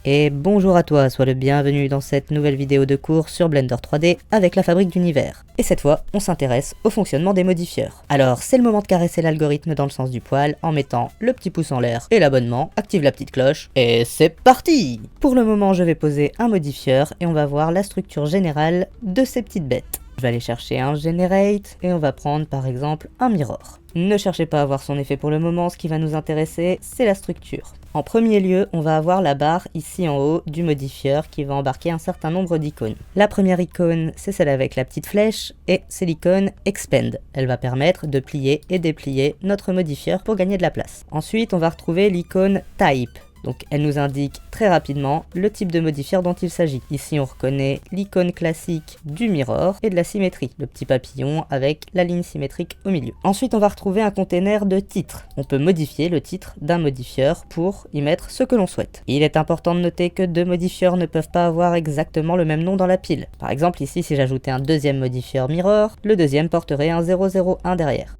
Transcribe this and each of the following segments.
Et bonjour à toi, sois le bienvenu dans cette nouvelle vidéo de cours sur Blender 3D avec la fabrique d'univers. Et cette fois, on s'intéresse au fonctionnement des modifieurs. Alors, c'est le moment de caresser l'algorithme dans le sens du poil en mettant le petit pouce en l'air et l'abonnement, active la petite cloche, et c'est parti! Pour le moment, je vais poser un modifieur et on va voir la structure générale de ces petites bêtes. Je vais aller chercher un Generate et on va prendre par exemple un Mirror. Ne cherchez pas à voir son effet pour le moment, ce qui va nous intéresser, c'est la structure. En premier lieu, on va avoir la barre ici en haut du modifieur qui va embarquer un certain nombre d'icônes. La première icône, c'est celle avec la petite flèche et c'est l'icône Expand. Elle va permettre de plier et déplier notre modifieur pour gagner de la place. Ensuite, on va retrouver l'icône Type. Donc elle nous indique très rapidement le type de modifieur dont il s'agit. Ici on reconnaît l'icône classique du mirror et de la symétrie, le petit papillon avec la ligne symétrique au milieu. Ensuite on va retrouver un container de titre. On peut modifier le titre d'un modifieur pour y mettre ce que l'on souhaite. Il est important de noter que deux modifieurs ne peuvent pas avoir exactement le même nom dans la pile. Par exemple ici si j'ajoutais un deuxième modifieur mirror, le deuxième porterait un 001 derrière.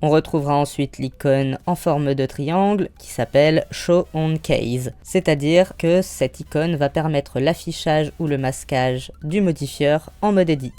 On retrouvera ensuite l'icône en forme de triangle qui s'appelle Show on Case, c'est-à-dire que cette icône va permettre l'affichage ou le masquage du modifieur en mode edit.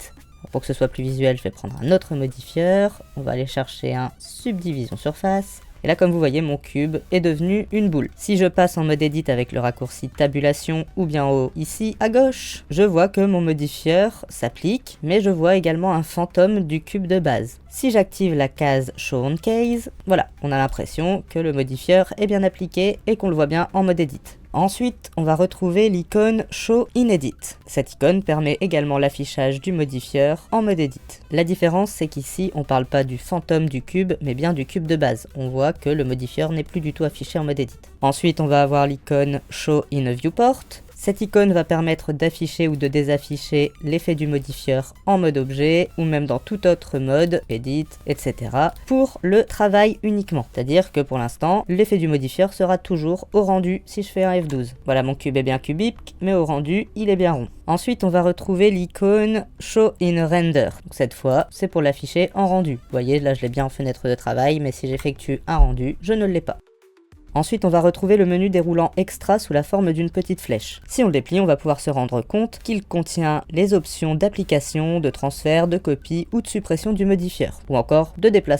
Pour que ce soit plus visuel, je vais prendre un autre modifieur, on va aller chercher un subdivision surface. Et là, comme vous voyez, mon cube est devenu une boule. Si je passe en mode edit avec le raccourci tabulation ou bien en haut ici à gauche, je vois que mon modifieur s'applique, mais je vois également un fantôme du cube de base. Si j'active la case Show on Case, voilà, on a l'impression que le modifieur est bien appliqué et qu'on le voit bien en mode edit. Ensuite, on va retrouver l'icône Show in Edit. Cette icône permet également l'affichage du modifieur en mode edit. La différence, c'est qu'ici, on parle pas du fantôme du cube, mais bien du cube de base. On voit que le modifieur n'est plus du tout affiché en mode edit. Ensuite, on va avoir l'icône Show in a Viewport. Cette icône va permettre d'afficher ou de désafficher l'effet du modifieur en mode objet ou même dans tout autre mode, edit, etc. pour le travail uniquement. C'est-à-dire que pour l'instant, l'effet du modifieur sera toujours au rendu si je fais un F12. Voilà, mon cube est bien cubique, mais au rendu, il est bien rond. Ensuite, on va retrouver l'icône Show in Render. Donc, cette fois, c'est pour l'afficher en rendu. Vous voyez, là, je l'ai bien en fenêtre de travail, mais si j'effectue un rendu, je ne l'ai pas. Ensuite, on va retrouver le menu déroulant extra sous la forme d'une petite flèche. Si on le déplie, on va pouvoir se rendre compte qu'il contient les options d'application, de transfert, de copie ou de suppression du modifieur, ou encore de déplacement.